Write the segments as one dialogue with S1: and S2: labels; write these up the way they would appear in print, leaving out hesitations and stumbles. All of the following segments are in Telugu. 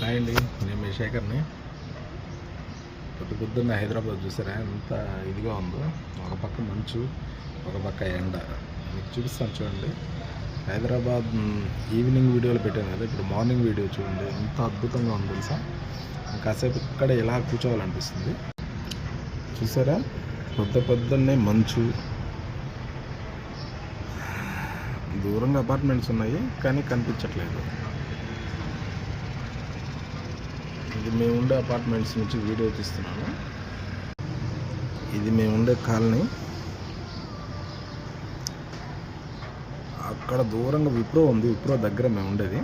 S1: హాయ్ అండి, నేను మీ శేఖర్ని. పొద్దున్న హైదరాబాద్ చూసారా ఎంత ఇదిగా ఉందో. ఒక పక్క మంచు, ఒక పక్క ఎండ. మీకు చూపిస్తాను చూడండి. హైదరాబాద్ ఈవినింగ్ వీడియోలు పెట్టాను కదా, ఇప్పుడు మార్నింగ్ వీడియో చూడండి ఎంత అద్భుతంగా ఉంది తెలుసా. కాసేపు ఇక్కడ ఇలా కూర్చోవాలనిపిస్తుంది. చూసారా పొద్దున్నే మంచు, దూరంగా అపార్ట్మెంట్స్ ఉన్నాయి కానీ కనిపించట్లేదు. ఇది మేము ఉండే అపార్ట్మెంట్స్ నుంచి వీడియో తీస్తున్నాను. ఇది మేము ఉండే కాలనీ. అక్కడ దూరంగా విప్రో ఉంది, విప్రో దగ్గర మేము ఉండేది.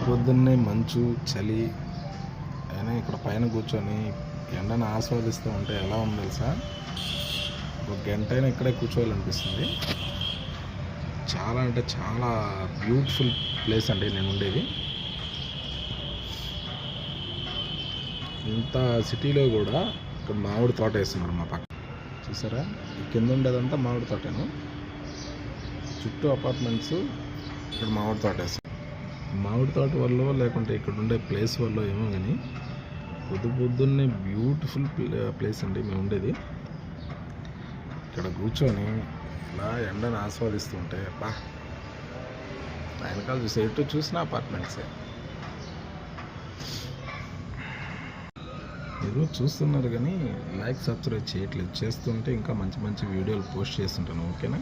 S1: పొద్దున్నే మంచు, చలి అయినా ఇక్కడ పైన కూర్చొని ఎండను ఆస్వాదిస్తూ ఉంటే ఎలా ఉంది తెలుసా. ఒక గంట అయినా ఇక్కడే కూర్చోవాలనిపిస్తుంది. చాలా అంటే చాలా బ్యూటిఫుల్ ప్లేస్ అండి నేను ఉండేది. ఇంత సిటీలో కూడా ఇక్కడ మామిడి తోట వేస్తున్నారు మా పక్క. చూసారా, కింద ఉండేదంతా మామిడి తోటను, చుట్టూ అపార్ట్మెంట్స్, ఇక్కడ మామిడి తోట వేస్తారు. మామిడి తోట వల్ల లేకుంటే ఇక్కడ ఉండే ప్లేస్ వల్ల ఏమో కానీ పొద్దున్నే బ్యూటిఫుల్ ప్లేస్ అండి మేము ఉండేది. ఇక్కడ కూర్చొని ఇలా ఎండను ఆస్వాదిస్తుంటే బా, వెనకాల చూసే ఎటు చూసిన అపార్ట్మెంట్సే. మీరు చూస్తున్నారు కానీ లైక్, సబ్స్క్రైబ్ చేయట్లేదు. చేస్తుంటే ఇంకా మంచి మంచి వీడియోలు పోస్ట్ చేస్తుంటాను. ఓకేనా?